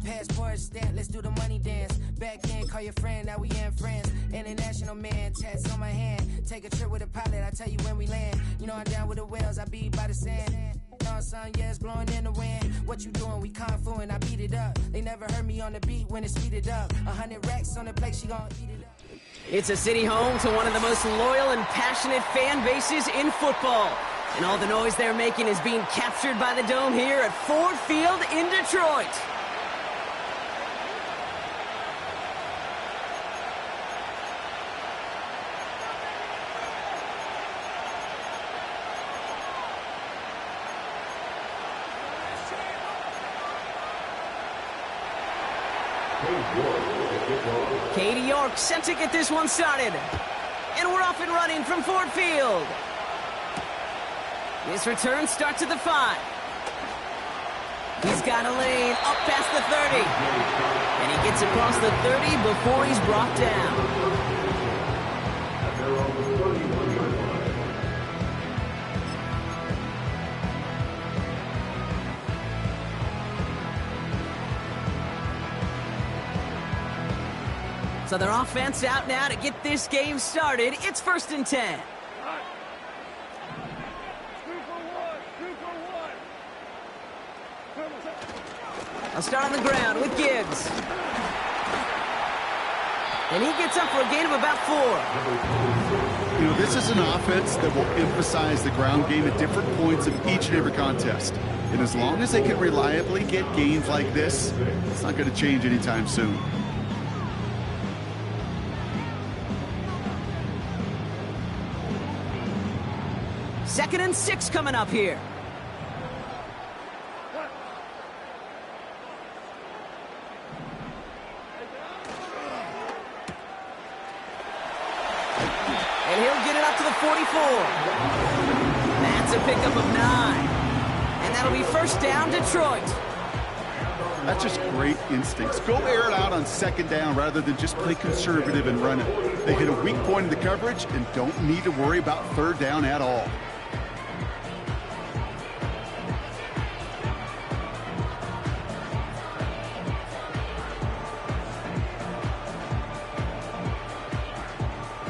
Passport stamp, let's do the money dance. Back then, call your friend, now we ain't friends. International man, tats on my hand. Take a trip with a pilot, I tell you when we land. You know I'm down with the whales, I be by the sand. Sun, yeah, it's blowing in the wind. What you doing? We kung fu and I beat it up. They never heard me on the beat when it's speeded up. 100 racks on the plate, she gon' eat it up. It's a city home to one of the most loyal and passionate fan bases in football. And all the noise they're making is being captured by the Dome here at Ford Field in Detroit. Katie York set to get this one started. And we're off and running from Ford Field. This return starts at the 5. He's got a lane up past the 30. And he gets across the 30 before he's brought down. So their offense out now to get this game started. It's 1st and 10. I'll start on the ground with Gibbs. And he gets up for a gain of about 4. You know, this is an offense that will emphasize the ground game at different points of each and every contest. And as long as they can reliably get gains like this, it's not going to change anytime soon. Second and 6 coming up here. And he'll get it up to the 44. That's a pickup of 9. And that'll be 1st down, Detroit. That's just great instincts. Go air it out on 2nd down rather than just play conservative and run it. They hit a weak point in the coverage and don't need to worry about 3rd down at all.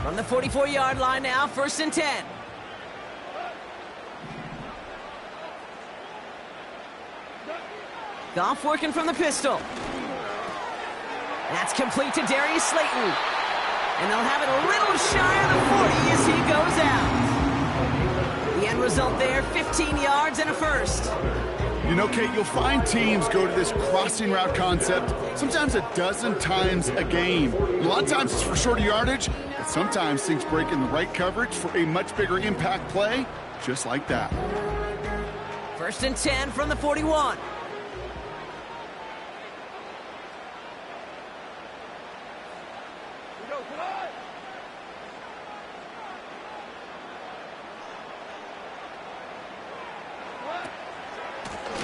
From the 44-yard line now, 1st and 10. Goff working from the pistol. That's complete to Darius Slayton. And they'll have it a little shy of the 40 as he goes out. The end result there, 15 yards and a 1st. You know, Kate, you'll find teams go to this crossing route concept sometimes a dozen times a game. A lot of times it's for shorter yardage, but sometimes things break in the right coverage for a much bigger impact play, just like that. 1st and 10 from the 41.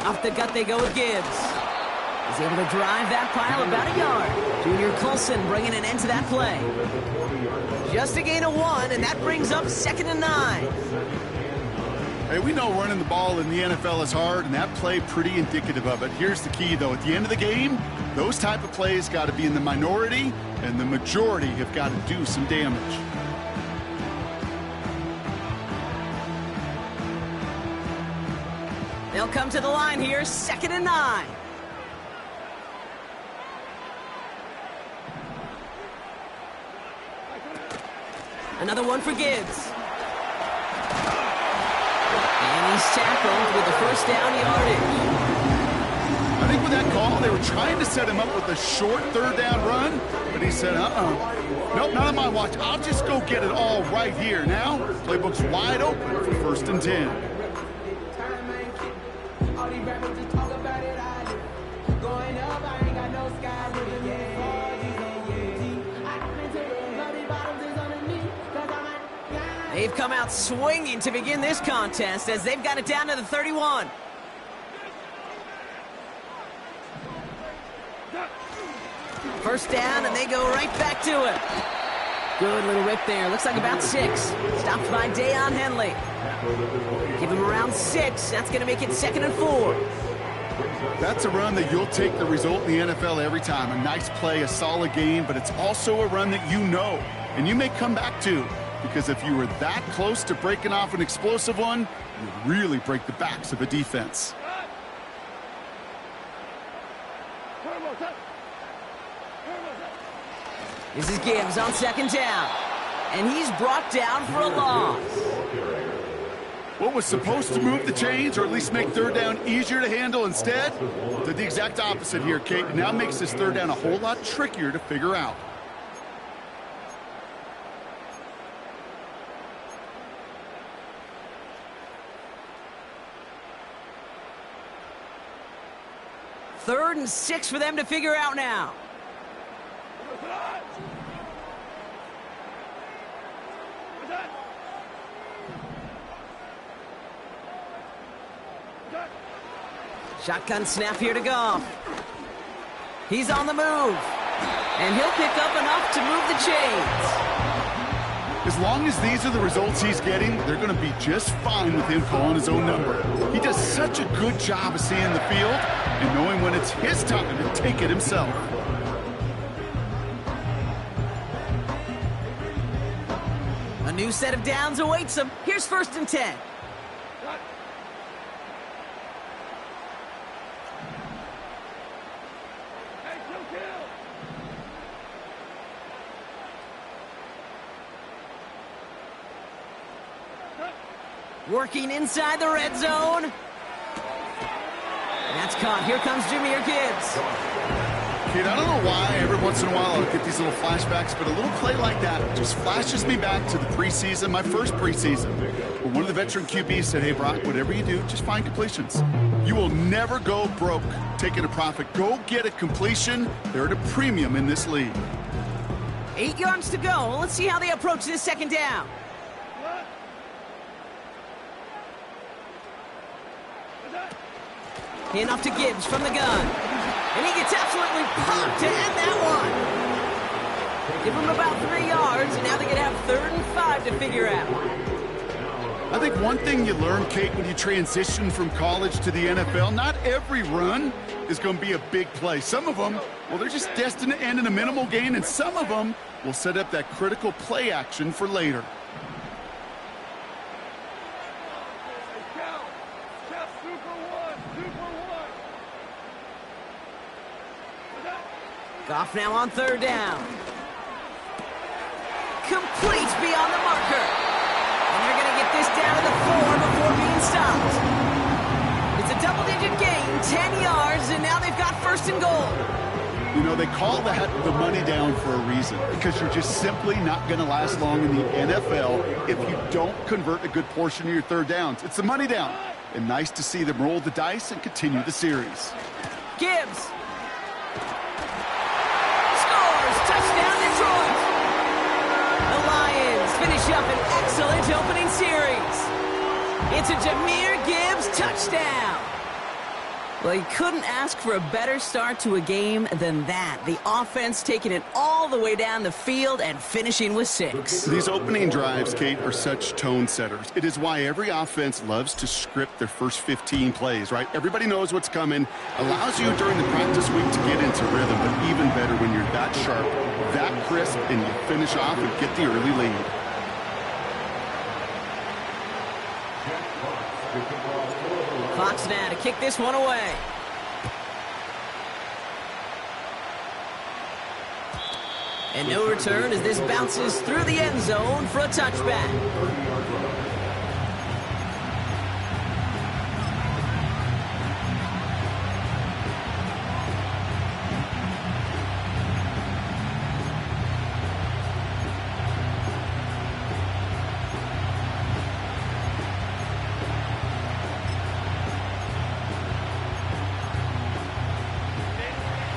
Off the gut they go with Gibbs. He's able to drive that pile about a yard. Junior Colson bringing an end to that play. Just a gain of 1, and that brings up 2nd and 9. Hey, we know running the ball in the NFL is hard, and that play pretty indicative of it. Here's the key, though. At the end of the game, those type of plays got to be in the minority, and the majority have got to do some damage. They'll come to the line here, 2nd and 9. Another one for Gibbs. And he's tackled with the 1st down yardage. I think with that call, they were trying to set him up with a short 3rd down run, but he said, nope, not on my watch. I'll just go get it all right here. Now, playbook's wide open for 1st and 10. They've come out swinging to begin this contest as they've got it down to the 31. First down, and they go right back to it. Good little rip there. Looks like about 6. Stopped by Dayon Henley. Give him around 6. That's going to make it 2nd and 4. That's a run that you'll take the result in the NFL every time. A nice play, a solid game, but it's also a run that you know, and you may come back to, because if you were that close to breaking off an explosive one, you really break the backs of a defense. This is Gibbs on second down, and he's brought down for a loss. What was supposed to move the chains, or at least make third down easier to handle, instead did the exact opposite here, Kate. It now makes this third down a whole lot trickier to figure out. Third and 6 for them to figure out now. Shotgun snap here to go. He's on the move, and he'll pick up enough to move the chains. As long as these are the results he's getting, they're going to be just fine with him calling his own number. He does such a good job of seeing the field and knowing when it's his time to take it himself. A new set of downs awaits him. Here's 1st and 10. Working inside the red zone. That's caught. Here comes Jahmyr Gibbs. Kid, I don't know why every once in a while I'll get these little flashbacks, but a little play like that just flashes me back to the preseason, my first preseason, where one of the veteran QBs said, hey, Brock, whatever you do, just find completions. You will never go broke taking a profit. Go get a completion. They're at a premium in this league. 8 yards to go. Let's see how they approach this second down. Hand off to Gibbs from the gun. And he gets absolutely popped to end that one. Give him about 3 yards, and now they're going to have 3rd and 5 to figure out. I think one thing you learn, Kate, when you transition from college to the NFL, not every run is going to be a big play. Some of them, well, they're just destined to end in a minimal gain, and some of them will set up that critical play action for later. Goff now on 3rd down. Complete beyond the marker. And they're going to get this down to the 4 before being stopped. It's a double-digit gain, 10 yards, and now they've got 1st and goal. You know, they call that the money down for a reason, because you're just simply not going to last long in the NFL if you don't convert a good portion of your 3rd downs. It's the money down. And nice to see them roll the dice and continue the series. Gibbs. Touchdown, Detroit! The Lions finish up an excellent opening series. It's a Jahmyr Gibbs touchdown. Well, you couldn't ask for a better start to a game than that. The offense taking it all the way down the field and finishing with 6. These opening drives, Kate, are such tone setters. It is why every offense loves to script their first 15 plays, right? Everybody knows what's coming. Allows you during the practice week to get into rhythm, but even better when you're that sharp, that crisp, and you finish off and get the early lead. Fox now to kick this one away. And no return as this bounces through the end zone for a touchback.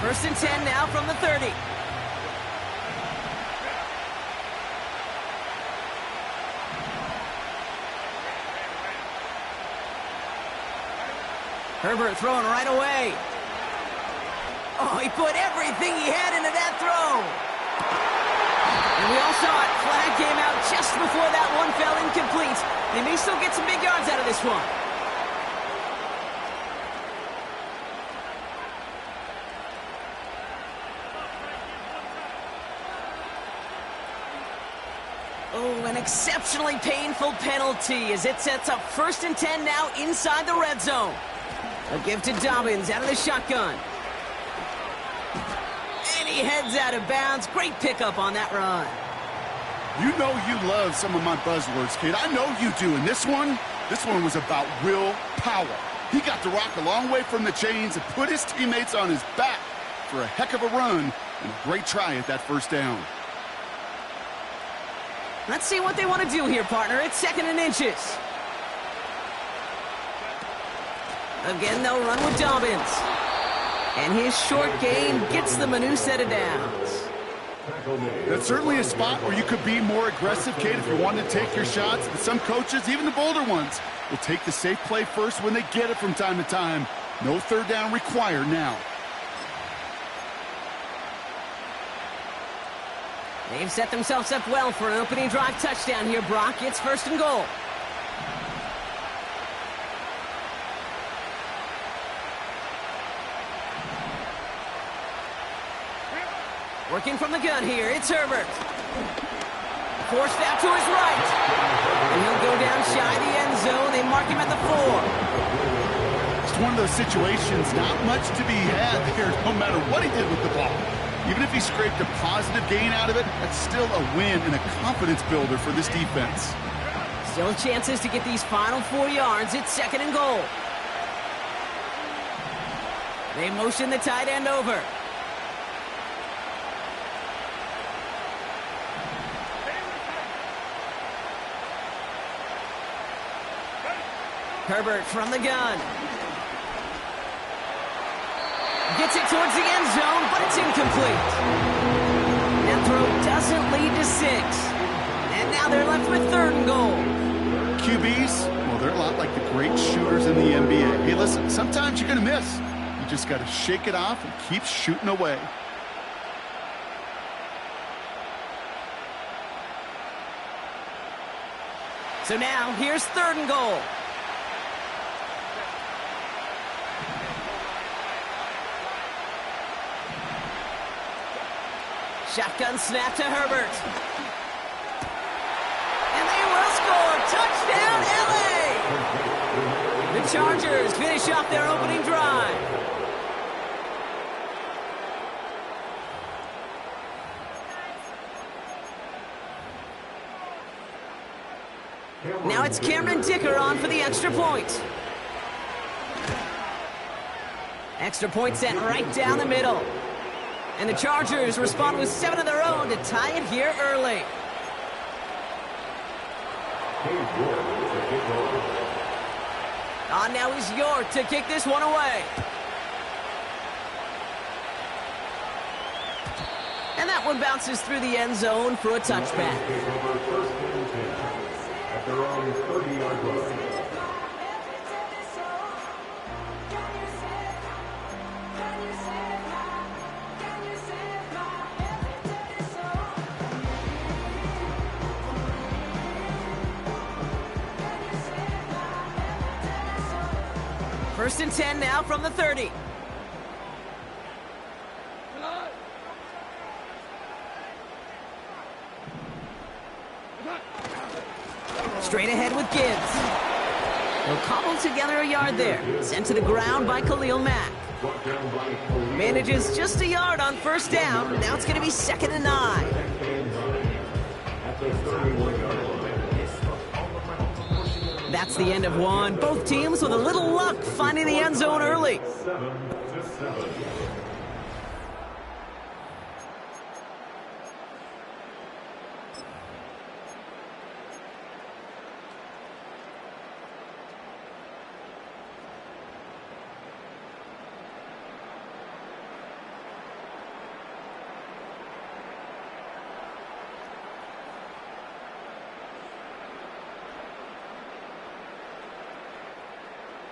First and 10 now from the 30. Herbert throwing right away. Oh, he put everything he had into that throw. And we all saw it. Flag came out just before that one fell incomplete. They may still get some big yards out of this one. Oh, an exceptionally painful penalty as it sets up 1st and 10 now inside the red zone. A give to Dobbins out of the shotgun. And he heads out of bounds. Great pickup on that run. You know you love some of my buzzwords, kid. I know you do. And this one was about will power. He got the rock a long way from the chains and put his teammates on his back for a heck of a run and a great try at that 1st down. Let's see what they want to do here, partner. It's 2nd and inches. Again, they'll run with Dobbins. And his short gain gets them a new set of downs. That's certainly a spot where you could be more aggressive, Kate, if you wanted to take your shots. But some coaches, even the bolder ones, will take the safe play first when they get it from time to time. No 3rd down required now. They've set themselves up well for an opening drive touchdown here, Brock. It's 1st and goal. Working from the gun here, it's Herbert. Forced out to his right. And he'll go down shy of the end zone. They mark him at the 4. It's one of those situations, not much to be had there, no matter what he did with the ball. Even if he scraped a positive gain out of it, that's still a win and a confidence builder for this defense. Still chances to get these final 4 yards. It's 2nd and goal. They motion the tight end over. Herbert from the gun. Gets it towards the end zone, but it's incomplete. That throw doesn't lead to 6. And now they're left with 3rd and goal. QBs, well, they're a lot like the great shooters in the NBA. Hey, listen, sometimes you're going to miss. You just got to shake it off and keep shooting away. So now, here's 3rd and goal. Shotgun snap to Herbert. And they will score. Touchdown, LA! The Chargers finish off their opening drive. Now it's Cameron Dicker on for the extra point. Extra point sent right down the middle. And the Chargers respond with 7 of their own to tie it here early. On now is York to kick this one away. And that one bounces through the end zone for a touchback. At their own 30-yard line. First and 10 now from the 30. Straight ahead with Gibbs. They'll cobble together a yard there. Sent to the ground by Khalil Mack. Manages just a yard on 1st down. Now it's going to be 2nd and 9. That's the end of one. Both teams with a little luck finding the end zone early. 7-7.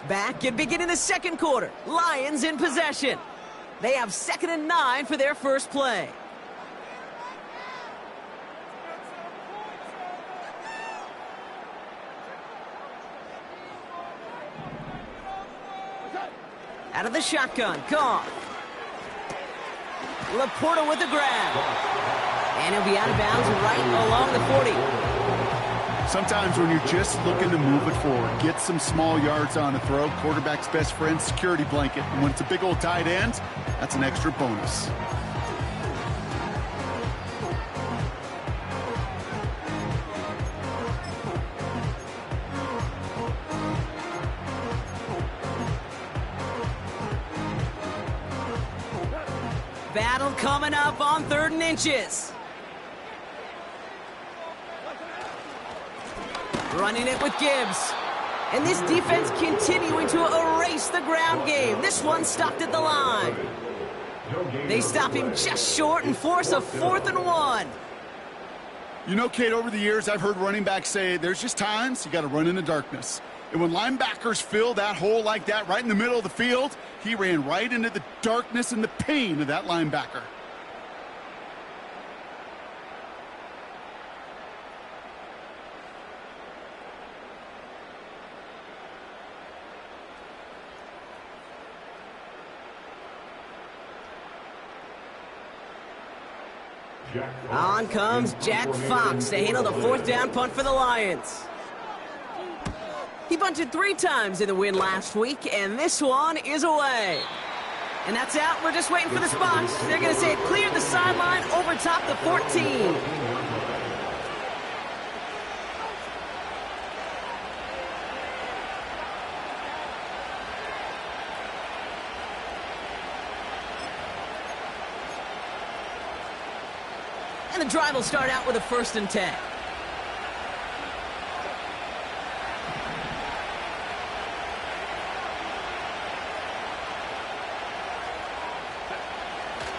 Back and beginning the second quarter. Lions in possession. They have 2nd and 9 for their first play. Out of the shotgun, Goff. Laporta with the grab. And he'll be out of bounds right along the 40. Sometimes when you're just looking to move it forward, get some small yards on a throw, quarterback's best friend, security blanket. And when it's a big old tight end, that's an extra bonus. Battle coming up on 3rd and inches. Running it with Gibbs. And this defense continuing to erase the ground game. This one stopped at the line. They stop him just short and force a 4th and 1. You know, Kate, over the years, I've heard running backs say there's just times you got to run in the darkness. And when linebackers fill that hole like that right in the middle of the field, he ran right into the darkness and the pain of that linebacker. On comes Jack Fox to handle the 4th down punt for the Lions. He bunted 3 times in the win last week, and this one is away. And that's out. We're just waiting for the spot. They're going to say it cleared the sideline over top the 14. And the drive will start out with a 1st and 10.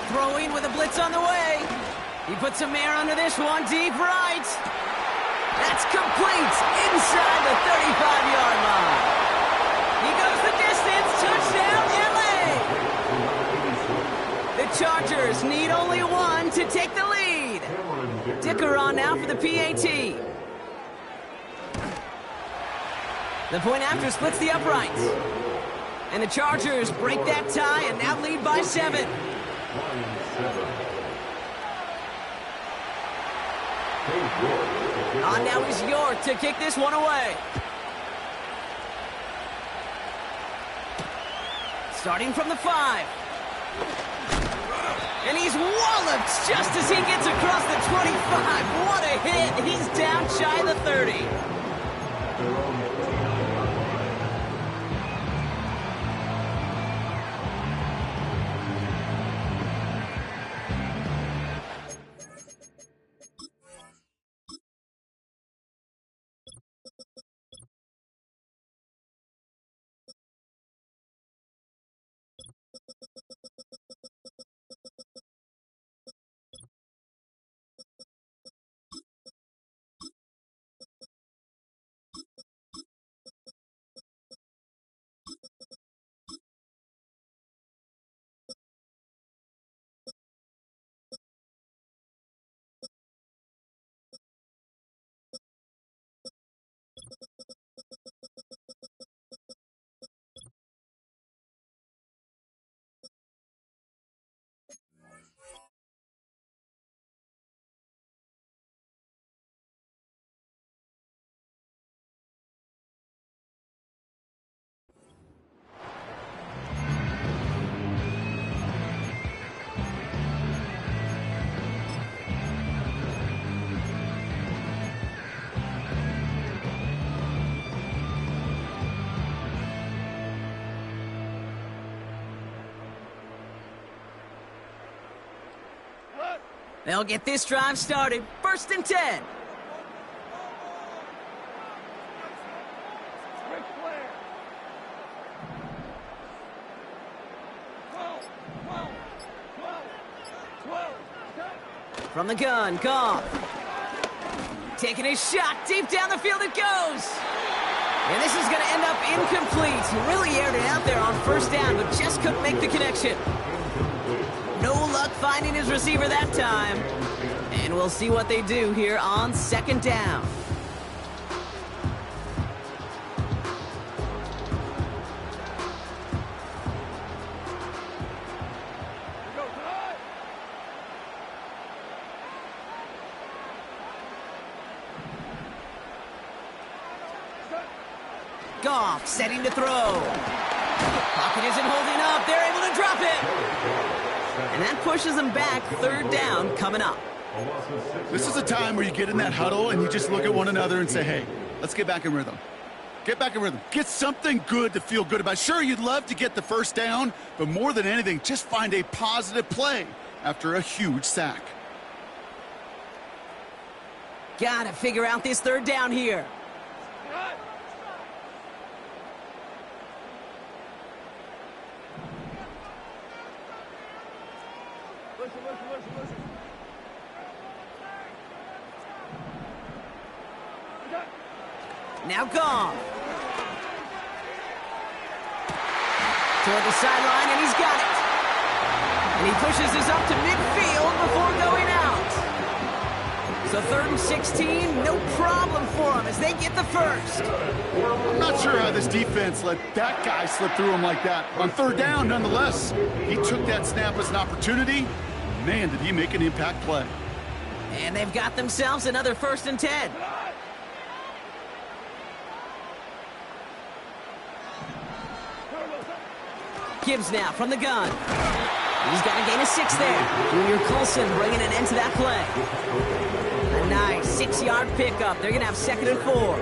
Throwing with a blitz on the way. He puts some air under this one, deep right. That's complete inside the 35-yard line. He goes the distance, touchdown LA. The Chargers need only 1 to take the lead. Dicker on now for the PAT. The point after splits the uprights. And the Chargers break that tie and now lead by 7. On now is York to kick this one away. Starting from the 5. And he's walloped just as he gets across the 25. What a hit. He's down shy of the 30. They'll get this drive started. 1st and 10. From the gun, Goff. Taking a shot. Deep down the field it goes. And this is going to end up incomplete. He really aired it out there on 1st down, but just couldn't make the connection. No luck finding his receiver that time. And we'll see what they do here on 2nd down. Goff setting to throw. Pocket isn't holding up. They're able to drop it. And that pushes them back. Third down coming up. This is a time where you get in that huddle and you just look at one another and say, hey, let's get back in rhythm. Get back in rhythm. Get something good to feel good about. Sure, you'd love to get the first down, but more than anything, just find a positive play after a huge sack. Gotta figure out this third down here. Now Goff. Toward the sideline, and he's got it. And he pushes this up to midfield before going out. So 3rd and 16, no problem for him as they get the first. I'm not sure how this defense let that guy slip through him like that. On 3rd down, nonetheless, he took that snap as an opportunity. Man, did he make an impact play. And they've got themselves another 1st and 10. Gibbs now from the gun. He's got a gain of 6 there. Junior Colson bringing an end to that play. A nice 6-yard pickup. They're going to have 2nd and 4.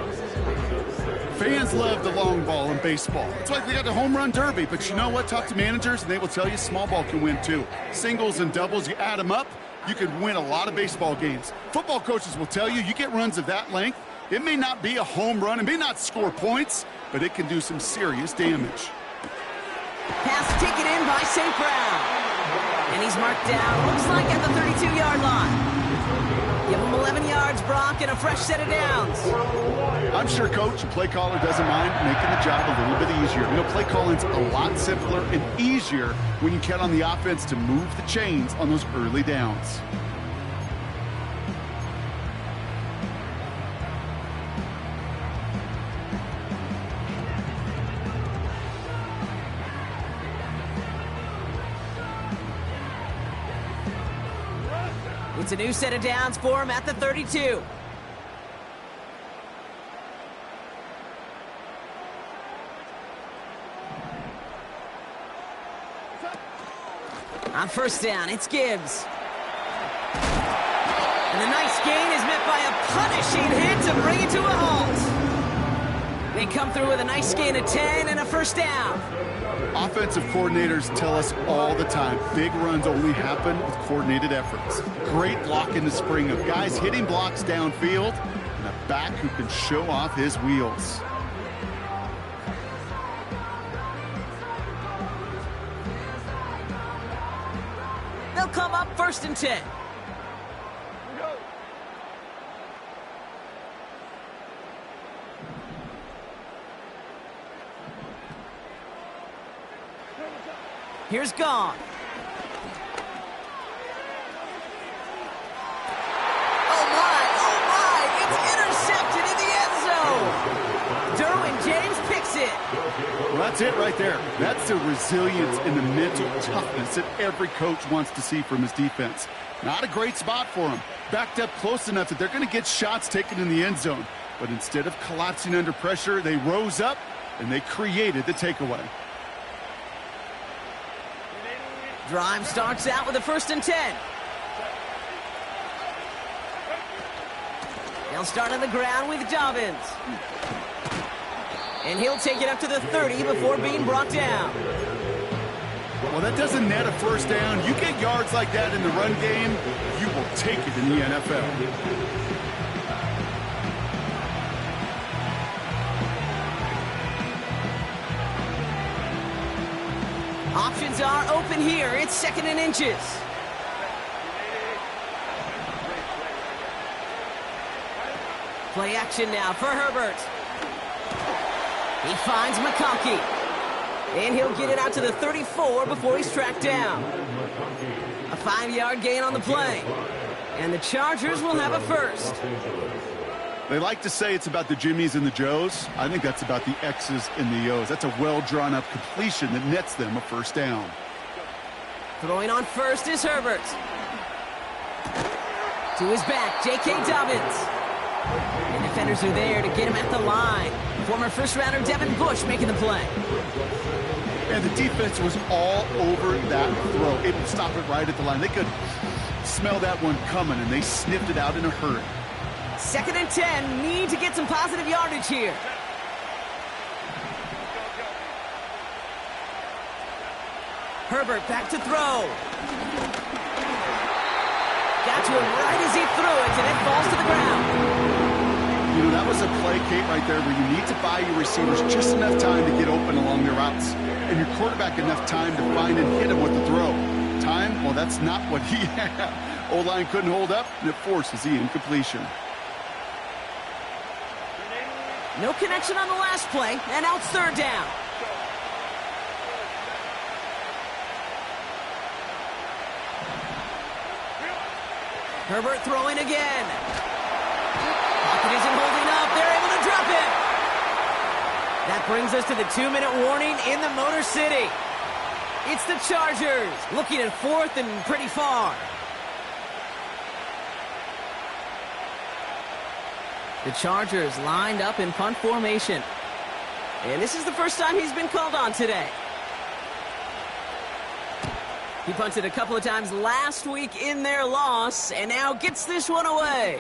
Fans love the long ball in baseball. It's like they got the home run derby. But you know what? Talk to managers, and they will tell you small ball can win too. Singles and doubles, you add them up, you can win a lot of baseball games. Football coaches will tell you, you get runs of that length, it may not be a home run, it may not score points, but it can do some serious damage. Pass taken in by St. Brown. And he's marked down, looks like at the 32-yard line. Give him 11 yards, Brock, and a fresh set of downs. I'm sure coach and play caller doesn't mind making the job a little bit easier. You know, play calling's a lot simpler and easier when you count on the offense to move the chains on those early downs. It's a new set of downs for him at the 32. On 1st down, it's Gibbs. And the nice gain is met by a punishing hit to bring it to a halt. They come through with a nice gain of 10 and a 1st down. Offensive coordinators tell us all the time, big runs only happen with coordinated efforts. Great block in the spring of guys hitting blocks downfield and a back who can show off his wheels. They'll come up 1st and 10. Here's Goff. Oh my, it's intercepted in the end zone. Derwin James picks it. Well, that's it right there. That's the resilience and the mental toughness that every coach wants to see from his defense. Not a great spot for him. Backed up close enough that they're going to get shots taken in the end zone. But instead of collapsing under pressure, they rose up and they created the takeaway. Drive starts out with a 1st and 10. They'll start on the ground with Dobbins. And he'll take it up to the 30 before being brought down. Well, that doesn't net a 1st down. You get yards like that in the run game, you will take it in the NFL. Options are open here. It's 2nd and inches. Play action now for Herbert. He finds McConkey. And he'll get it out to the 34 before he's tracked down. A 5-yard gain on the play. And the Chargers will have a 1st. They like to say it's about the Jimmies and the Joes. I think that's about the X's and the O's. That's a well-drawn-up completion that nets them a 1st down. Throwing on 1st is Herbert. To his back, J.K. Dobbins. And defenders are there to get him at the line. Former first-rounder Devin Bush making the play. And the defense was all over that throw, able to stop it right at the line. They could smell that one coming, and they sniffed it out in a hurry. 2nd and 10, need to get some positive yardage here. Herbert back to throw. Got to him right as he threw it, and it falls to the ground. You know, that was a play, Kate, right there, where you need to buy your receivers just enough time to get open along their routes, and your quarterback enough time to find and hit him with the throw. Time, well, that's not what he had. O-line couldn't hold up, and it forces the incompletion. No connection on the last play, and now it's 3rd down. Herbert throwing again. Pocket isn't holding up. They're able to drop it. That brings us to the 2-minute warning in the Motor City. It's the Chargers looking at 4th and pretty far. The Chargers lined up in punt formation. And this is the first time he's been called on today. He punted a couple of times last week in their loss, and now gets this one away.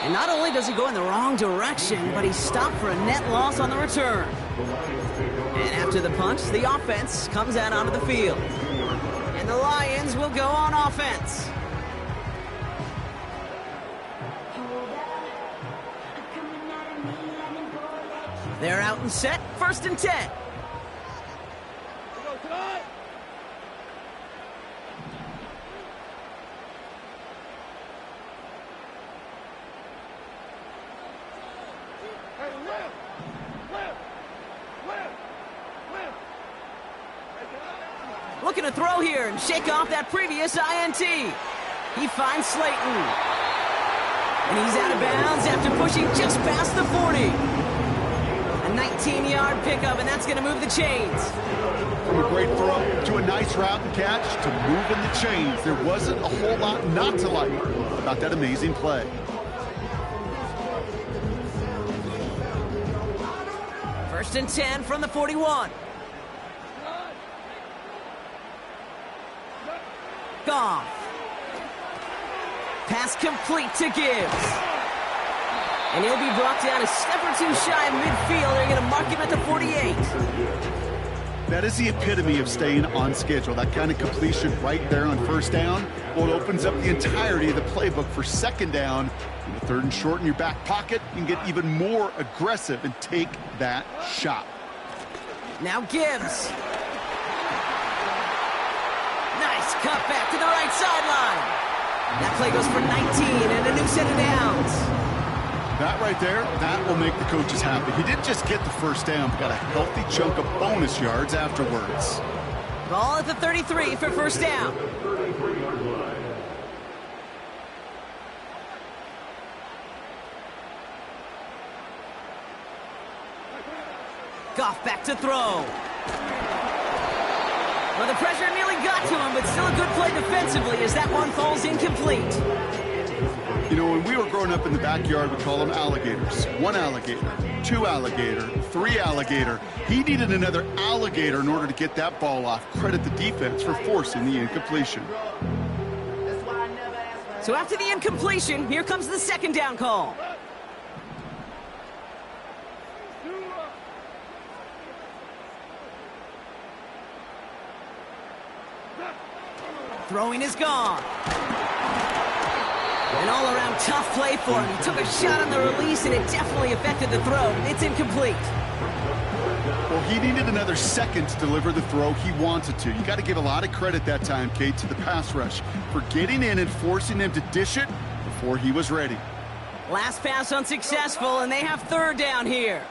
And not only does he go in the wrong direction, but he's stopped for a net loss on the return. And after the punt, the offense comes out onto the field. And the Lions will go on offense. They're out and set, 1st and 10. Looking to throw here and shake off that previous INT. He finds Slayton. And he's out of bounds after pushing just past the 40. A 19-yard pickup, and that's going to move the chains. From a great throw to a nice route and catch to moving the chains, there wasn't a whole lot not to like about that amazing play. First and 10 from the 41. Goff. Pass complete to Gibbs. And he'll be brought down a step or two shy of midfield. They're going to mark him at the 48. That is the epitome of staying on schedule. That kind of completion right there on 1st down. Well, it opens up the entirety of the playbook for 2nd down. In the 3rd and short in your back pocket, you can get even more aggressive and take that shot. Now Gibbs. Nice cut back to the right sideline. That play goes for 19 and a new set of downs. That right there, that will make the coaches happy. He didn't just get the 1st down, but got a healthy chunk of bonus yards afterwards. Ball at the 33 for 1st down. Goff back to throw. Well, the pressure nearly got to him, but still a good play defensively as that one falls incomplete. You know, when we were growing up in the backyard, we call them alligators. 1 alligator, 2 alligator, 3 alligator. He needed another alligator in order to get that ball off. Credit the defense for forcing the incompletion. So after the incompletion, here comes the 2nd down call. Throwing is gone. An all-around tough play for him. He took a shot on the release, and it definitely affected the throw. It's incomplete. Well, he needed another second to deliver the throw he wanted to. You got to give a lot of credit that time, Kate, to the pass rush for getting in and forcing him to dish it before he was ready. Last pass unsuccessful, and they have 3rd down here.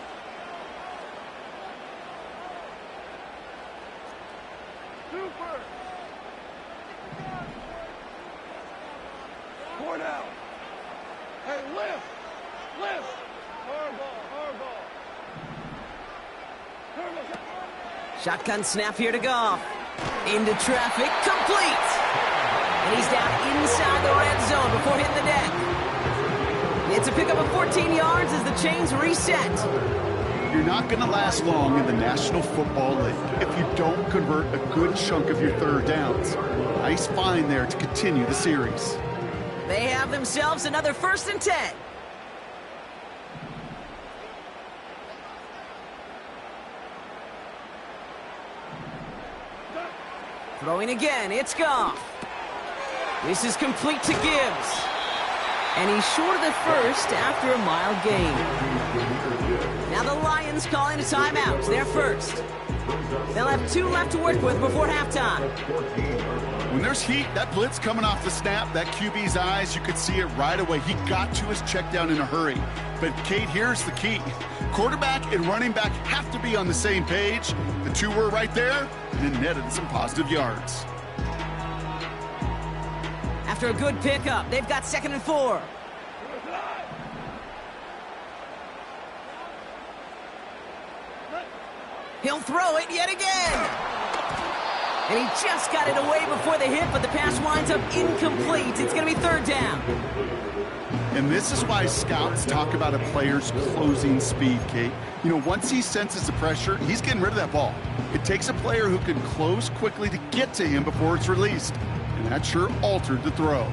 Shotgun snap here to Goff. Into traffic, complete! And he's down inside the red zone before hitting the deck. It's a pickup of 14 yards as the chains reset. You're not going to last long in the National Football League if you don't convert a good chunk of your third downs. Nice find there to continue the series. They have themselves another 1st and 10. Throwing again, it's Goff. This is complete to Gibbs. And he's short of the first after a mild gain. Now the Lions calling a timeout. They're first. They'll have 2 left to work with before halftime. When there's heat, that blitz coming off the snap, that QB's eyes, you could see it right away. He got to his check down in a hurry. But, Kate, here's the key. Quarterback and running back have to be on the same page. The 2 were right there, and it netted some positive yards. After a good pickup, they've got 2nd and 4. He'll throw it yet again. And he just got it away before the hit, but the pass winds up incomplete. It's going to be 3rd down. And this is why scouts talk about a player's closing speed, Kate. You know, once he senses the pressure, he's getting rid of that ball. It takes a player who can close quickly to get to him before it's released. And that sure altered the throw.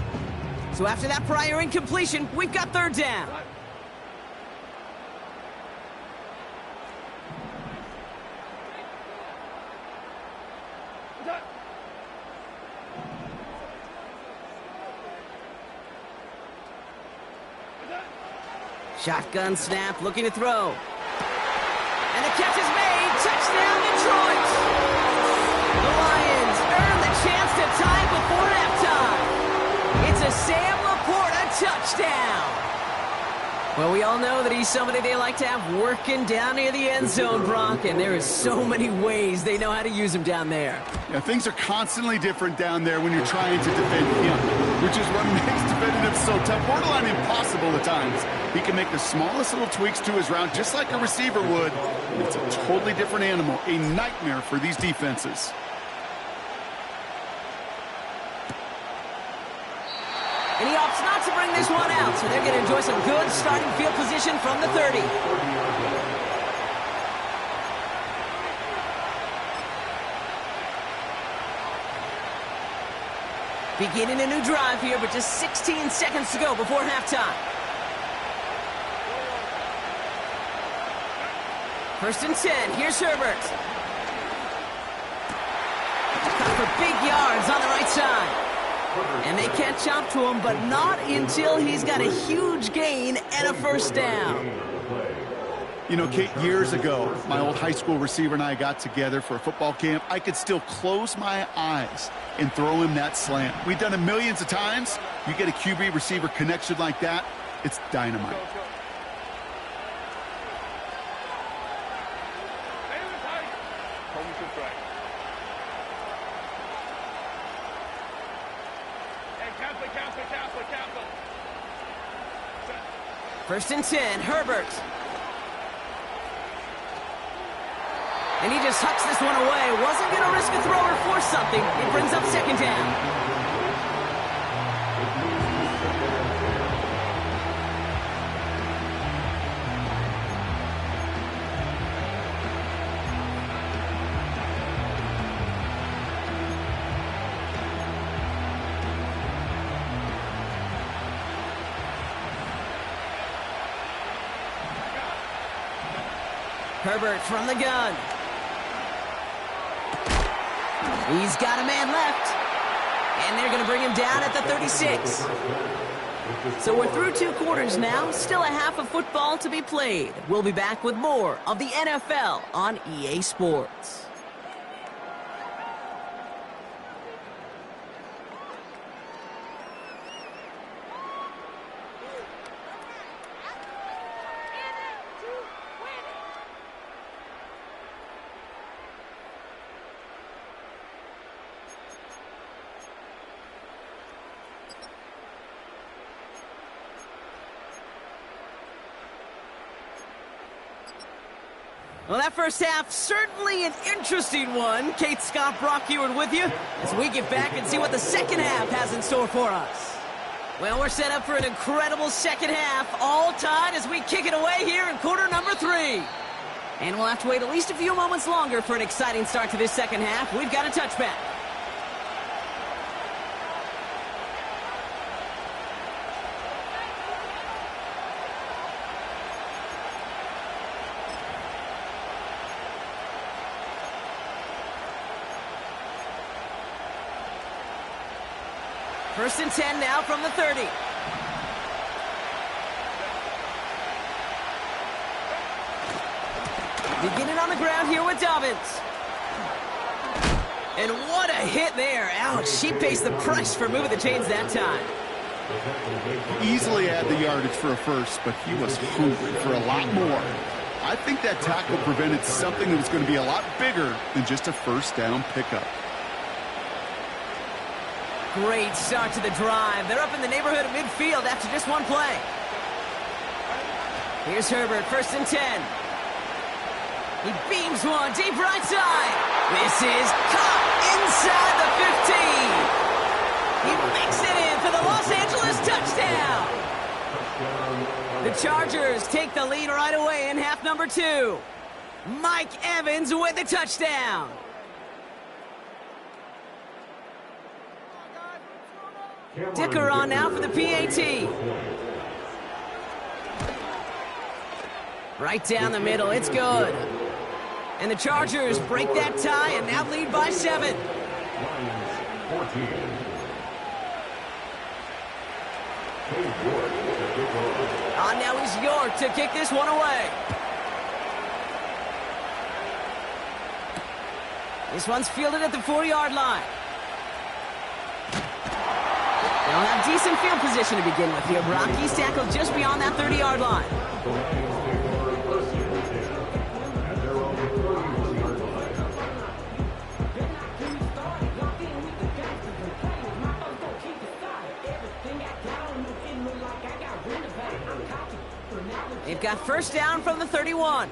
So after that prior incompletion, we've got 3rd down. Shotgun snap, looking to throw. And the catch is made. Touchdown, Detroit! The Lions earn the chance to tie before halftime. It's a Sam Laporta touchdown. Well, we all know that he's somebody they like to have working down near the end zone, Brock, and there is so many ways they know how to use him down there. Yeah, things are constantly different down there when you're trying to defend him, which is what makes defending him so tough, borderline impossible at times. He can make the smallest little tweaks to his route just like a receiver would. It's a totally different animal, a nightmare for these defenses. And he opts not to bring this one out, so they're going to enjoy some good starting field position from the 30. Beginning a new drive here, but just 16 seconds to go before halftime. 1st and 10, here's Herbert. Cut for big yards on the right side. And they catch up to him, but not until he's got a huge gain and a 1st down. You know, Kate, years ago, my old high school receiver and I got together for a football camp. I could still close my eyes and throw him that slant. We've done it millions of times. You get a QB receiver connection like that, it's dynamite. First and 10, Herbert. And he just hucks this one away. Wasn't going to risk a throw or force something. It brings up 2nd down. Herbert from the gun. He's got a man left. And they're going to bring him down at the 36. So we're through 2 quarters now. Still a half of football to be played. We'll be back with more of the NFL on EA Sports. Well, that first half, certainly an interesting one. Kate, Scott, Brock Ewart with you as we get back and see what the second half has in store for us. Well, we're set up for an incredible second half, all tied as we kick it away here in quarter number 3. And we'll have to wait at least a few moments longer for an exciting start to this second half. We've got a touchback. First and 10 now from the 30. Beginning on the ground here with Dobbins. And what a hit there. Ouch, she pays the price for moving the chains that time. Easily had the yardage for a first, but he was hungry for a lot more. I think that tackle prevented something that was going to be a lot bigger than just a first down pickup. Great start to the drive. They're up in the neighborhood of midfield after just one play. Here's Herbert, first and 10. He beams one deep right side. This is caught inside the 15. He makes it in for the Los Angeles touchdown. The Chargers take the lead right away in half number 2. Mike Evans with the touchdown. Dicker on now for the PAT. Right down the middle, it's good. And the Chargers break that tie and now lead by 7. Now is York to kick this one away. This one's fielded at the 4-yard line. They'll have decent field position to begin with here. Brock, he's tackled just beyond that 30-yard line. They've got first down from the 31.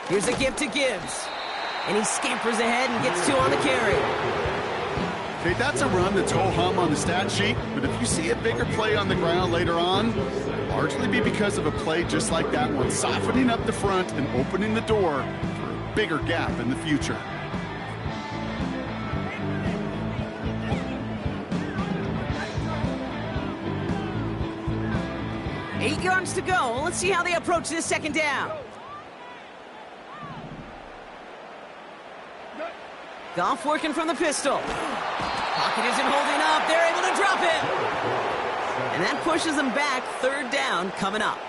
Here's a give to Gibbs. And he scampers ahead and gets 2 on the carry. Okay, that's a run that's ho-hum on the stat sheet, but if you see a bigger play on the ground later on, largely be because of a play just like that one, softening up the front and opening the door for a bigger gap in the future. Eight yards to go. Let's see how they approach this second down. Goff working from the pistol. Pocket isn't holding up. They're able to drop it. And that pushes them back. Third down coming up.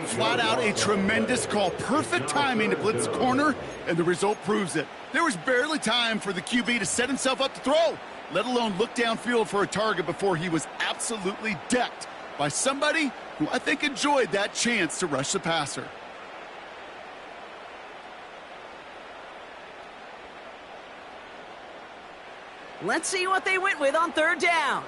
Flat out a tremendous call. Perfect timing to blitz the corner, and the result proves it. There was barely time for the QB to set himself up to throw, let alone look downfield for a target before he was absolutely decked by somebody who I think enjoyed that chance to rush the passer. Let's see what they went with on third down.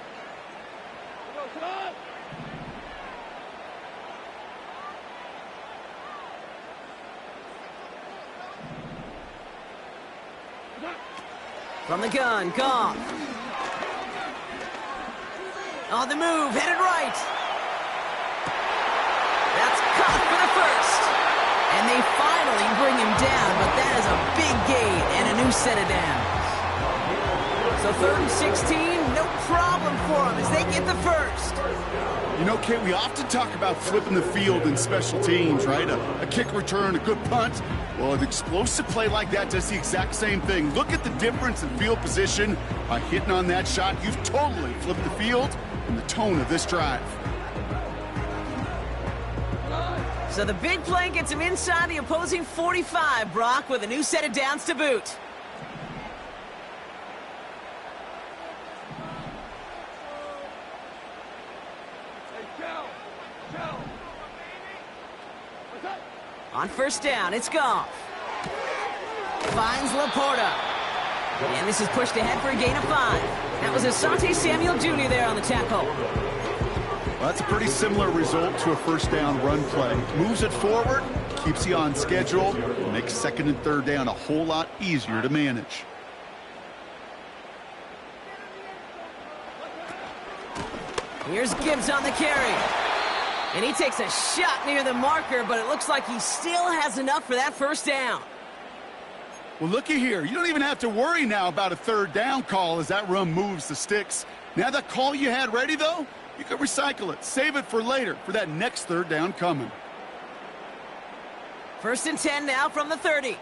From the gun, Goff. On the move, headed right. That's caught for the first. And they finally bring him down, but that is a big gain and a new set of downs. So 3rd and 16, no problem for them as they get the first. You know, Kate, we often talk about flipping the field in special teams, right? A kick return, a good punt. Well, an explosive play like that does the exact same thing. Look at the difference in field position. By hitting on that shot, you've totally flipped the field and the tone of this drive. So the big play gets him inside the opposing 45, Brock, with a new set of downs to boot. On first down, it's Goff. Finds Laporta. And this is pushed ahead for a gain of 5. That was Asante Samuel Jr. there on the tackle. Well, that's a pretty similar result to a first down run play. Moves it forward, keeps you on schedule, makes second and third down a whole lot easier to manage. Here's Gibbs on the carry. And he takes a shot near the marker, but it looks like he still has enough for that first down. Well, looky here. You don't even have to worry now about a third down call as that run moves the sticks. Now that call you had ready, though, you can recycle it. Save it for later for that next third down coming. First and 10 now from the 30.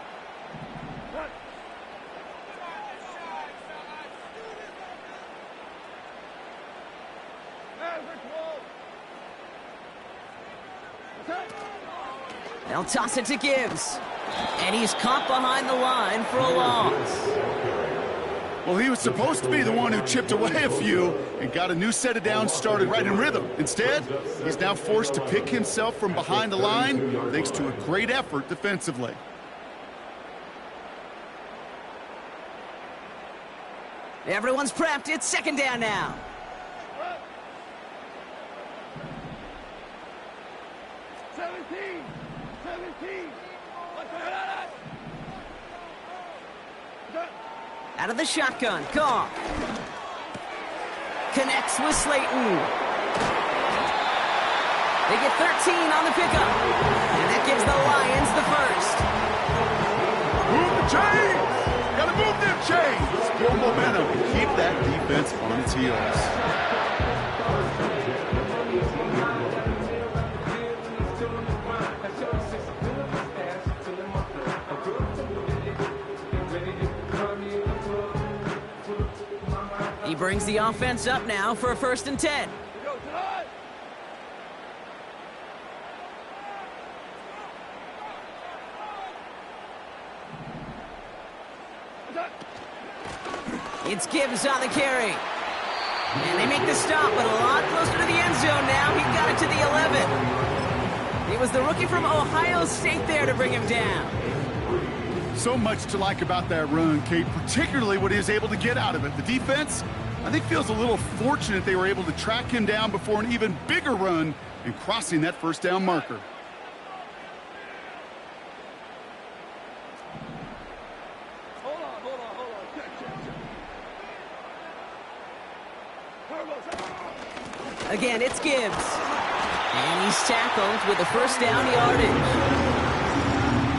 They'll toss it to Gibbs. And he's caught behind the line for a loss. Well, he was supposed to be the one who chipped away a few and got a new set of downs started right in rhythm. Instead, he's now forced to pick himself from behind the line thanks to a great effort defensively. Everyone's prepped. It's second down now. Out of the shotgun, Goff. Connects with Slayton. They get 13 on the pickup. And that gives the Lions the first. Move the chains! Gotta move them chains! Build momentum and keep that defense on its heels. He brings the offense up now for a first and 10. It's Gibbs on the carry. And they make the stop, but a lot closer to the end zone now. He got it to the 11. It was the rookie from Ohio State there to bring him down. So much to like about that run, Kate, particularly what he was able to get out of it. The defense, I think, feels a little fortunate they were able to track him down before an even bigger run and crossing that first down marker. Again, it's Gibbs. And he's tackled with a first down yardage.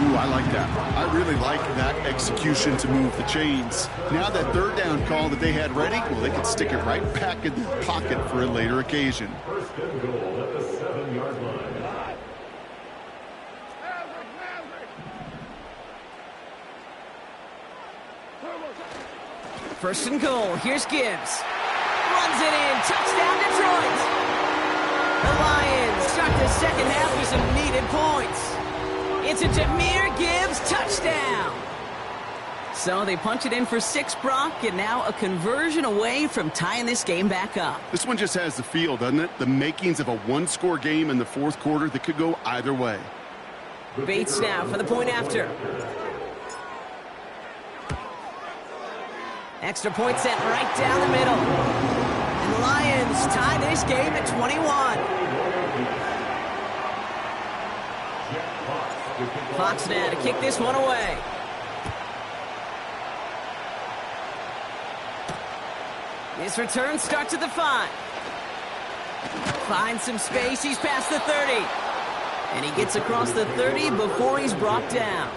Ooh, I like that. I really like that execution to move the chains. Now that third down call that they had ready, well, they can stick it right back in their pocket for a later occasion. First and goal at the 7-yard line. First and goal. Here's Gibbs. Runs it in. Touchdown, Detroit. The Lions start the second half with some needed points. It's a Jahmyr Gibbs touchdown. So they punch it in for 6, Brock, and now a conversion away from tying this game back up. This one just has the feel, doesn't it? The makings of a one-score game in the fourth quarter that could go either way. Bates now for the point after. Extra point sent right down the middle. And the Lions tie this game at 21. Fox now to kick this one away. This return starts at the 5. Finds some space. He's past the 30. And he gets across the 30 before he's brought down.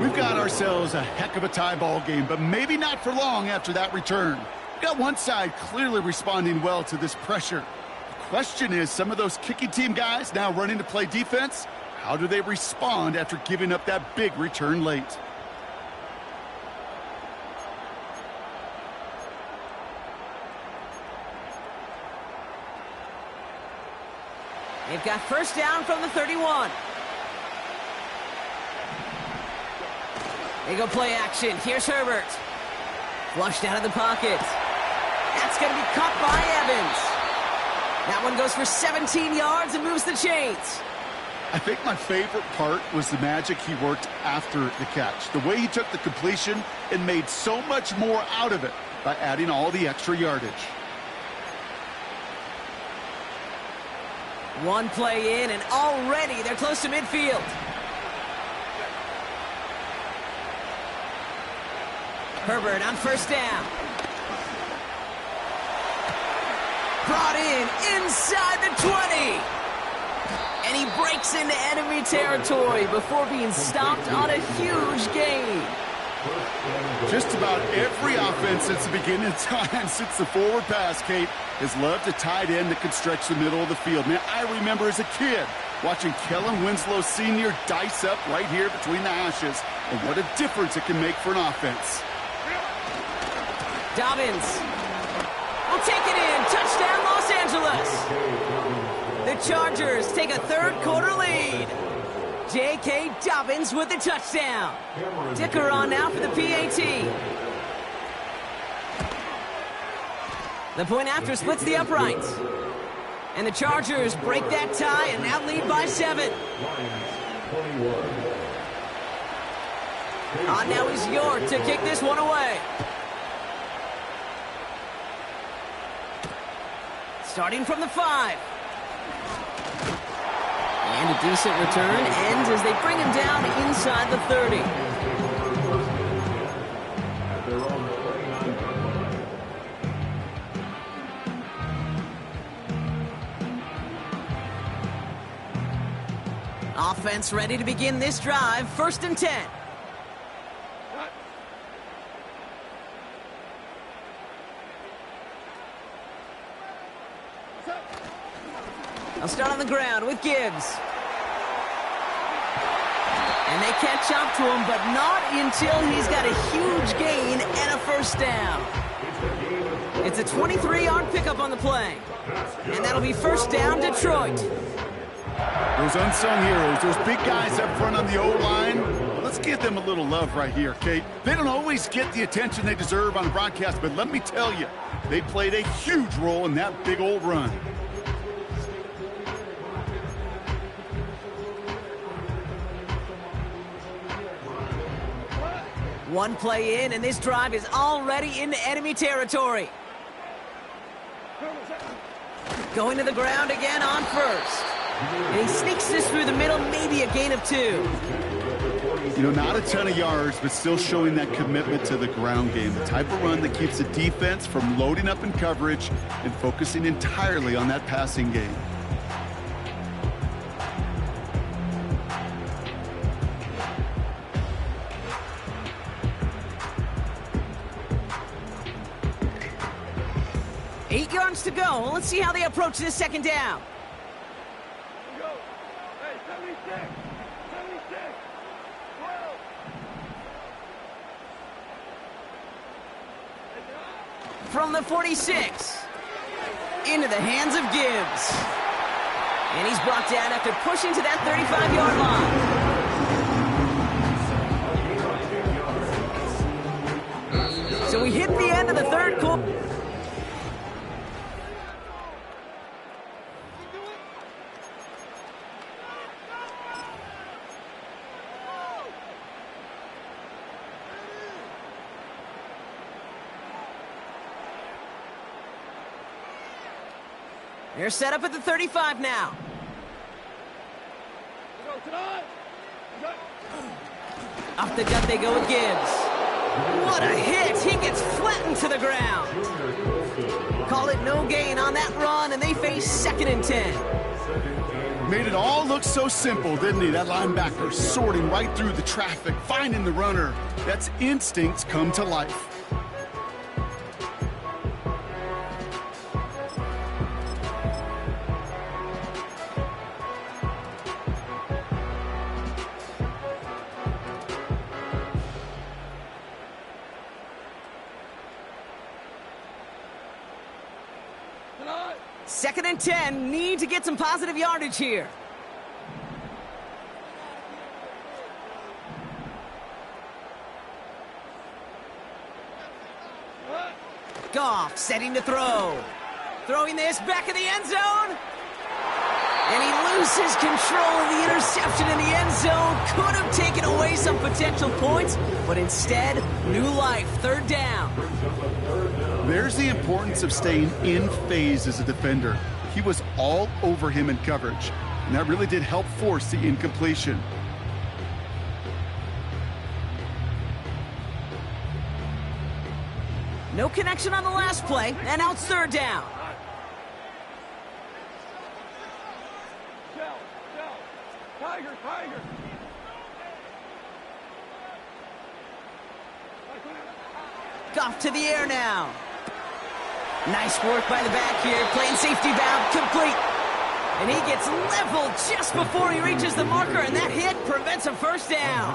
We've got ourselves a heck of a tie ball game, but maybe not for long after that return. We've got one side clearly responding well to this pressure. The question is, some of those kicking team guys now running to play defense, how do they respond after giving up that big return late? They've got first down from the 31. They go play action. Here's Herbert. Flushed out of the pocket. That's going to be caught by Evans. That one goes for 17 yards and moves the chains. I think my favorite part was the magic he worked after the catch. The way he took the completion and made so much more out of it by adding all the extra yardage. One play in, and already they're close to midfield. Herbert on first down. Brought in inside the 20. And he breaks into enemy territory before being stopped on a huge gain. Just about every offense since the beginning of time, since the forward pass, Kate, has loved a tight end that can stretch the middle of the field. Man, I remember as a kid watching Kellen Winslow Sr. dice up right here between the hashes, and what a difference it can make for an offense. Dobbins will take it in. Touchdown, Los Angeles. The Chargers take a third-quarter lead. J.K. Dobbins with the touchdown. Dicker on now for the PAT. The point after splits the uprights. And the Chargers break that tie and now lead by 7. On now is York to kick this one away. Starting from the 5. And a decent return ends as they bring him down inside the 30. Offense ready to begin this drive. 1st and 10. They'll start on the ground with Gibbs. And they catch up to him, but not until he's got a huge gain and a first down. It's a 23-yard pickup on the play. And that'll be first down, Detroit. Those unsung heroes, those big guys up front on the O-line, let's give them a little love right here, Kate. They don't always get the attention they deserve on the broadcast, but let me tell you, they played a huge role in that big old run. One play in, and this drive is already into enemy territory. Going to the ground again on first. And he sneaks this through the middle, maybe a gain of 2. You know, not a ton of yards, but still showing that commitment to the ground game. The type of run that keeps the defense from loading up in coverage and focusing entirely on that passing game. Eight yards to go. Let's see how they approach this second down. From the 46, into the hands of Gibbs. And he's brought down after pushing to that 35-yard line. So we hit the end of the third quarter. They're set up at the 35 now. Off the gut they go with Gibbs. What a hit! He gets flattened to the ground. Call it no gain on that run, and they face 2nd and 10. Made it all look so simple, didn't he? That linebacker sorting right through the traffic, finding the runner. That's instincts come to life. Second and 10, need to get some positive yardage here. Goff setting to throw. Throwing this back in the end zone. And he loses control of the interception in the end zone. Could have taken away some potential points, but instead, new life, third down. There's the importance of staying in phase as a defender. He was all over him in coverage, and that really did help force the incompletion. No connection on the last play, and now it's third down. Tiger. Goff to the air now. Nice work by the back here, playing safety valve complete. And he gets leveled just before he reaches the marker, and that hit prevents a first down.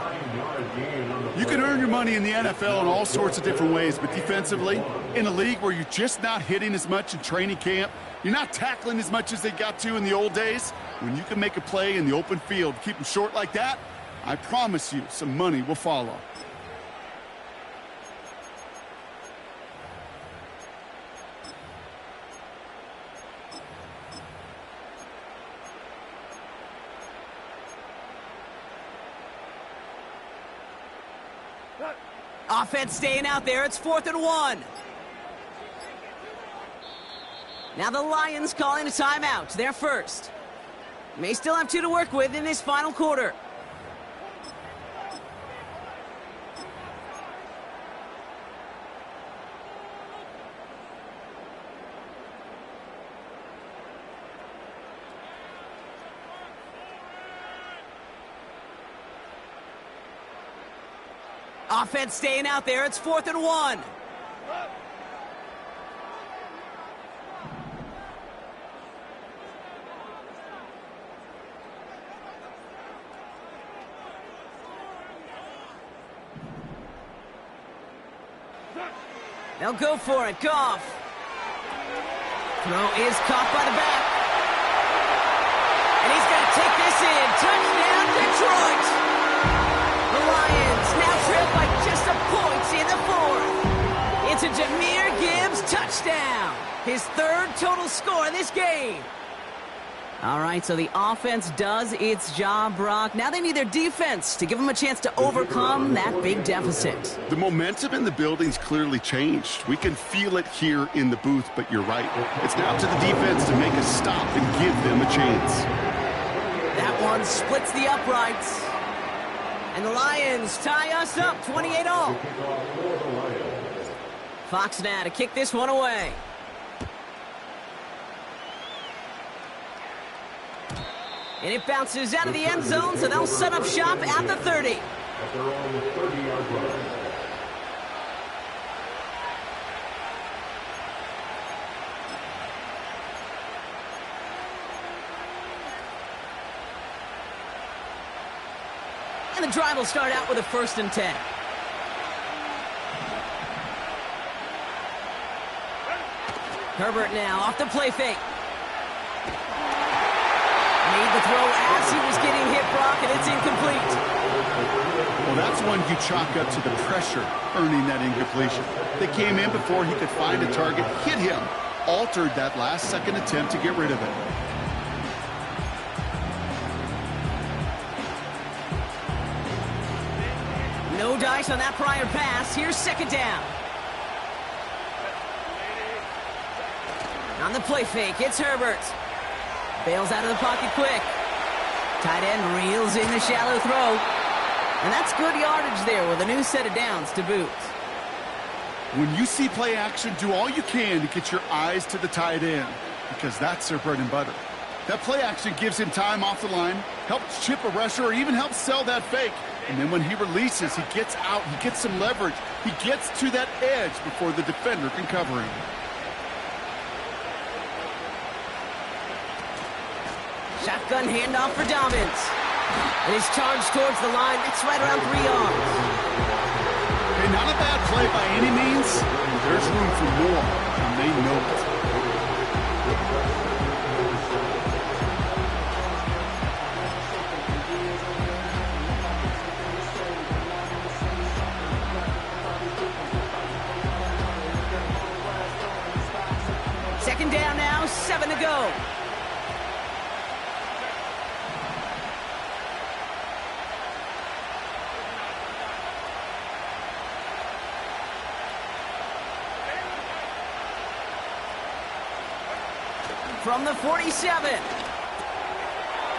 You can earn your money in the NFL in all sorts of different ways, but defensively, in a league where you're just not hitting as much in training camp, you're not tackling as much as they got to in the old days, when you can make a play in the open field, keep them short like that, I promise you some money will follow. Offense staying out there. It's 4th and 1. Now the Lions calling a timeout. They're first. May still have 2 to work with in this final quarter. Offense staying out there. It's 4th and 1. They'll go for it. Goff. Throw is caught by the back. And he's going to take this in. Touchdown, Detroit. The Lions now trail by just a point in the 4th. It's a Jahmyr Gibbs touchdown. His 3rd total score in this game. All right, so the offense does its job, Brock. Now they need their defense to give them a chance to overcome that big deficit. The momentum in the building's clearly changed. We can feel it here in the booth, but you're right. It's now to the defense to make a stop and give them a chance. That one splits the uprights. And the Lions tie us up 28-all. Fox now to kick this one away. And it bounces out of the end zone, so they'll set up shop at the 30. At their own 30-yard line. And the drive will start out with a 1st and 10. Herbert now off the play fake. Made the throw as he was getting hit, Brock, and it's incomplete. Well, that's one you chalk up to the pressure earning that incompletion. They came in before he could find a target, hit him, altered that last-second attempt to get rid of it. No dice on that prior pass. Here's 2nd down. On the play fake, it's Herbert. Bails out of the pocket quick. Tight end reels in the shallow throw. And that's good yardage there with a new set of downs to boot. When you see play action, do all you can to get your eyes to the tight end, because that's their bread and butter. That play action gives him time off the line, helps chip a rusher, or even helps sell that fake. And then when he releases, he gets out, he gets some leverage. He gets to that edge before the defender can cover him. Shotgun handoff for Dobbins. And he's charged towards the line. That's right around 3 yards. Okay, not a bad play by any means. There's room for more, and they know it. Second down now, 7 to go. from the 47.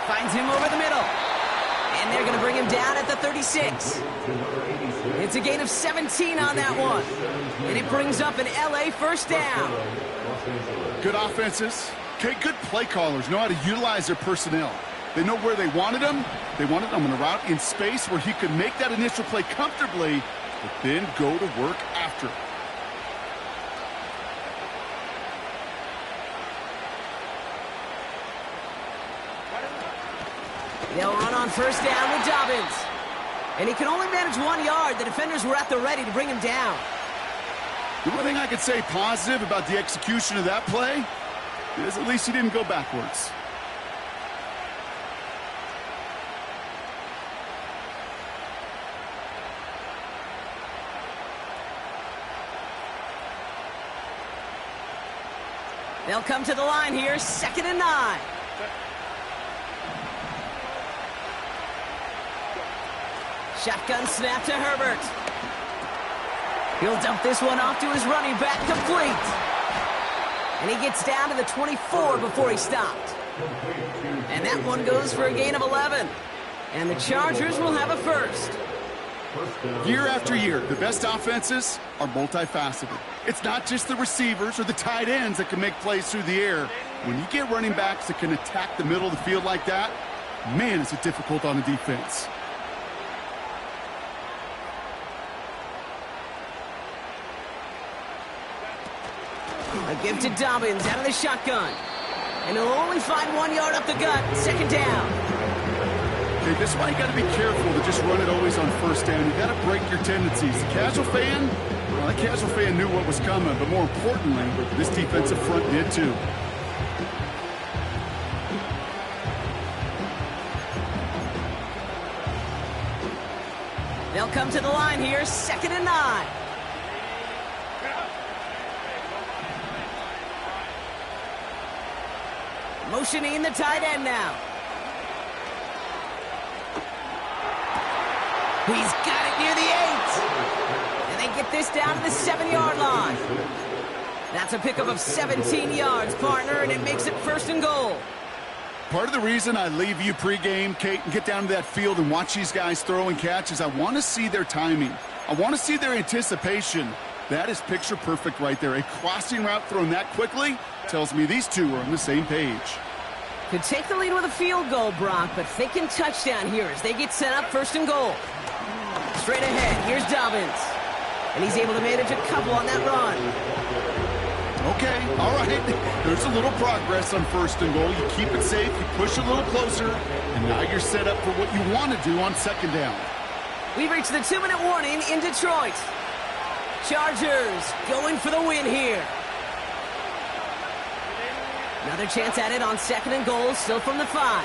Finds him over the middle. And they're going to bring him down at the 36. It's a gain of 17 on that one. And it brings up an LA first down. Good offenses. Okay, good play callers know how to utilize their personnel. They know where they wanted him. They wanted him on a route in space where he could make that initial play comfortably, but then go to work after. They'll run on first down with Dobbins. And he can only manage 1 yard. The defenders were at the ready to bring him down. The one thing I could say positive about the execution of that play is at least he didn't go backwards. They'll come to the line here, 2nd and 9. Shotgun snap to Herbert. He'll dump this one off to his running back, complete. And he gets down to the 24 before he stopped. And that one goes for a gain of 11. And the Chargers will have a first. Year after year, the best offenses are multifaceted. It's not just the receivers or the tight ends that can make plays through the air. When you get running backs that can attack the middle of the field like that, man, is it difficult on the defense. A give to Dobbins out of the shotgun. And he'll only find 1 yard up the gut, 2nd down. Okay, this is why you got to be careful to just run it always on first down. You got to break your tendencies. The casual fan, well, the casual fan knew what was coming, but more importantly, this defensive front did too. They'll come to the line here, 2nd and 9. Motioning the tight end now. He's got it near the 8. And they get this down to the 7-yard line. That's a pickup of 17 yards, partner, and it makes it 1st and goal. Part of the reason I leave you pregame, Kate, and get down to that field and watch these guys throw and catch is I want to see their timing. I want to see their anticipation. That is picture perfect right there. A crossing route thrown that quickly tells me these two are on the same page. Could take the lead with a field goal, Brock, but thinking touchdown here as they get set up 1st and goal. Straight ahead, here's Dobbins. And he's able to manage a couple on that run. Okay, all right. There's a little progress on 1st and goal. You keep it safe, you push a little closer, and now you're set up for what you want to do on 2nd down. We've reached the 2-minute warning in Detroit. Chargers going for the win here. Another chance at it on 2nd and goal, still from the 5.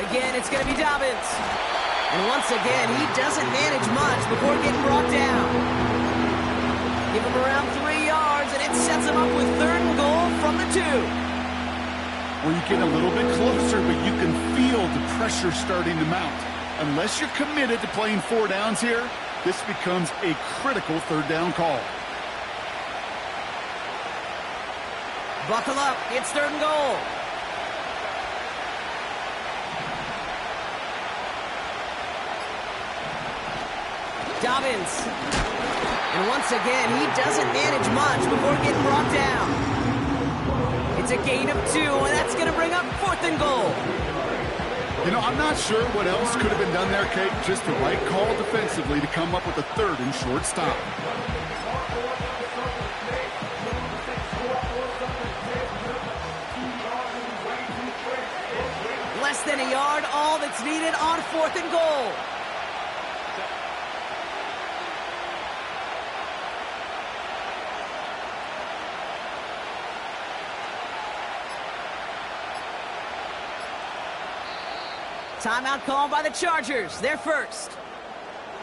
Again, it's going to be Dobbins. And once again, he doesn't manage much before getting brought down. Give him around 3 yards, and it sets him up with 3rd and goal from the 2. Where you get a little bit closer, but you can feel the pressure starting to mount. Unless you're committed to playing 4 downs here, this becomes a critical 3rd down call. Buckle up, it's 3rd and goal. Dobbins. And once again, he doesn't manage much before getting brought down. It's a gain of 2, and that's going to bring up 4th and goal. You know, I'm not sure what else could have been done there, Kate. Just the right call defensively to come up with a 3rd and short stop. Less than a yard, all that's needed on 4th and goal. Timeout called by the Chargers. They're first.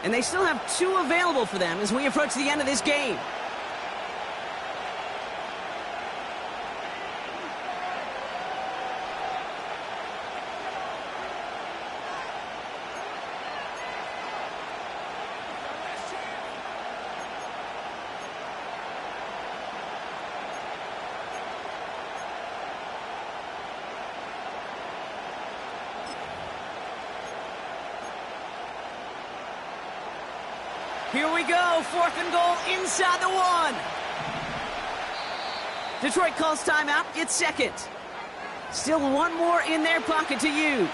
And they still have 2 available for them as we approach the end of this game. Here we go, 4th and goal inside the 1. Detroit calls timeout, it's 2nd. Still one more in their pocket to use.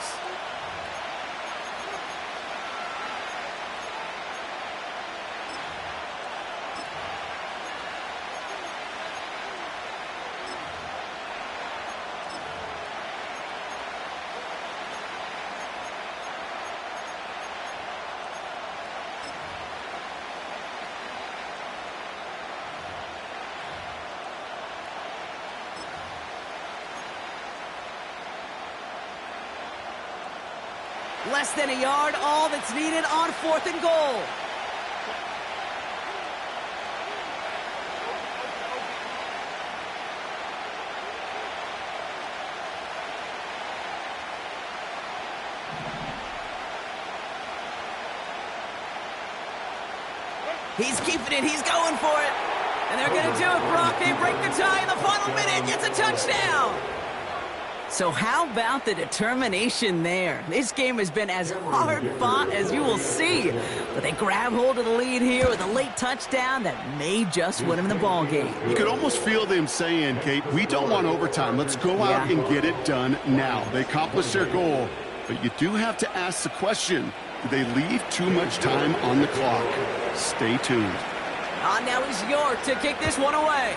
Less than a yard, all that's needed on 4th and goal. He's keeping it, he's going for it. And they're going to do it, Brock. They break the tie in the final minute. It's a touchdown. So how about the determination there? This game has been as hard fought as you will see. But they grab hold of the lead here with a late touchdown that may just win them the ball game. You could almost feel them saying, Kate, we don't want overtime. Let's go out and get it done now. They accomplished their goal. But you do have to ask the question, do they leave too much time on the clock? Stay tuned. Now is York to kick this one away.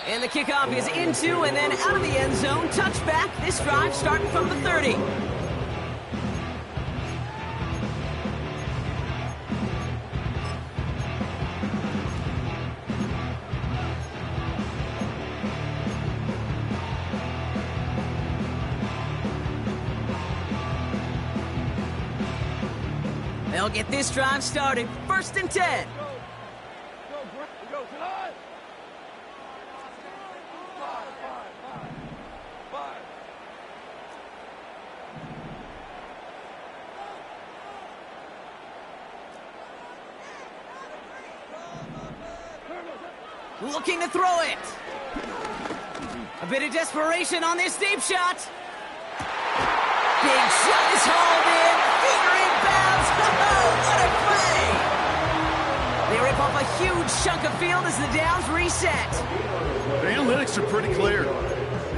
And the kickoff is into and then out of the end zone. Touchback. This drive starting from the 30. They'll get this drive started. 1st and 10. Looking to throw it. A bit of desperation on this deep shot. Big shot is hauled in. Finger inbounds. Oh, what a play. They rip off a huge chunk of field as the downs reset. The analytics are pretty clear.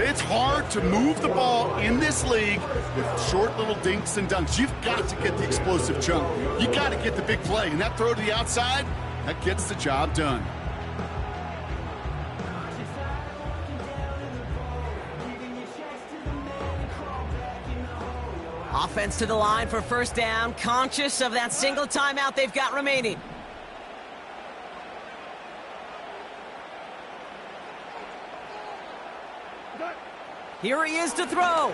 It's hard to move the ball in this league with short little dinks and dunks. You've got to get the explosive chunk. You got to get the big play. And that throw to the outside, that gets the job done. Offense to the line for 1st down, conscious of that single timeout they've got remaining. Here he is to throw.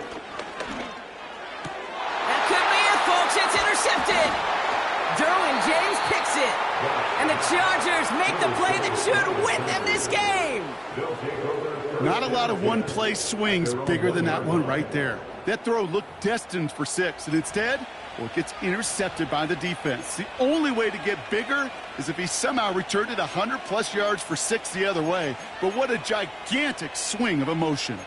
That could be it, folks. It's intercepted. Derwin James picks it. And the Chargers make the play that should win them this game. Not a lot of one-play swings bigger than that one right there. That throw looked destined for 6, and instead, well, it gets intercepted by the defense. The only way to get bigger is if he somehow returned it 100-plus yards for 6 the other way. But what a gigantic swing of emotion.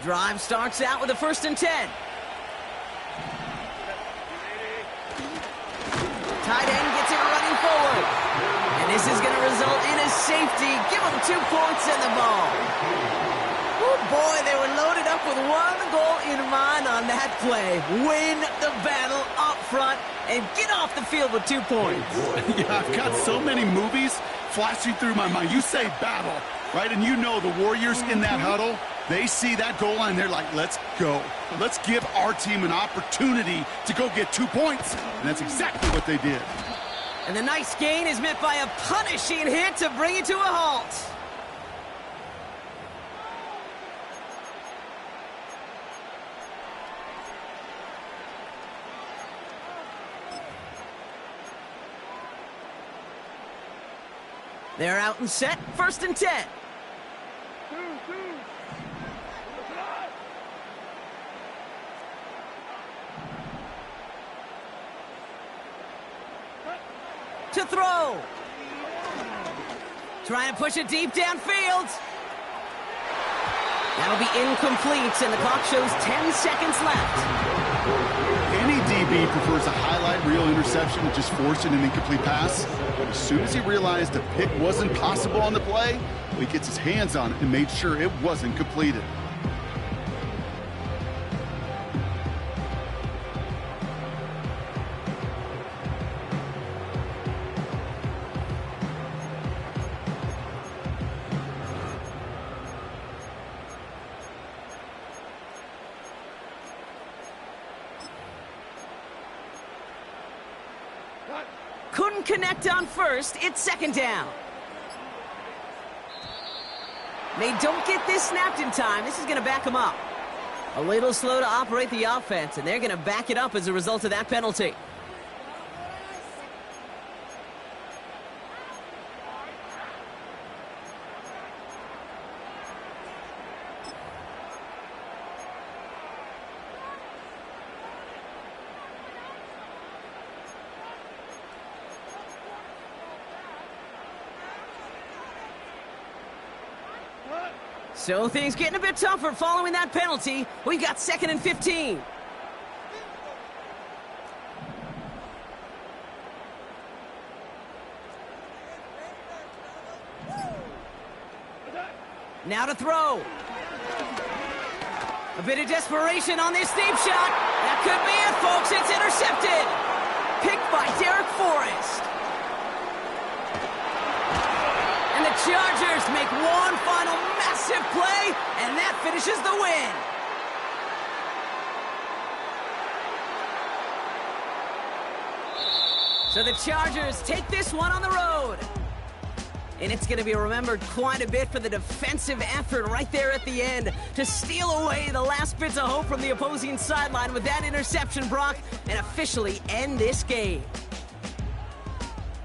Drive starts out with a 1st and 10. Tight end gets it running forward. And this is going to result in a safety. Give them 2 points and the ball. Oh boy, they were loaded up with one goal in mind on that play. Win the battle up front and get off the field with 2 points. Yeah, I've got so many movies flashing through my mind. You say battle, right? And you know the Warriors in that huddle, they see that goal line, they're like, let's go. Let's give our team an opportunity to go get 2 points. And that's exactly what they did. And the nice gain is met by a punishing hit to bring it to a halt. They're out and set, 1st and 10. to throw. Trying to push it deep downfield. That'll be incomplete, and the clock shows 10 seconds left. Any DB prefers a highlight reel interception to just forcing an incomplete pass. But as soon as he realized a pick wasn't possible on the play, he gets his hands on it and made sure it wasn't completed. Couldn't connect on first. It's second down. They don't get this snapped in time. This is going to back them up. A little slow to operate the offense, and they're going to back it up as a result of that penalty. So things getting a bit tougher following that penalty. We've got 2nd and 15. Now to throw. A bit of desperation on this deep shot. That could be it, folks. It's intercepted. Picked by Derek Forrest. And the Chargers make one final massive play, and that finishes the win. So the Chargers take this one on the road. And it's going to be remembered quite a bit for the defensive effort right there at the end to steal away the last bits of hope from the opposing sideline with that interception, Brock, and officially end this game.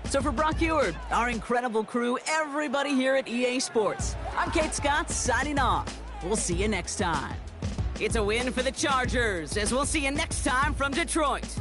So for Brock Eward, our incredible crew, everybody here at EA Sports, I'm Kate Scott signing off. We'll see you next time. It's a win for the Chargers, as we'll see you next time from Detroit.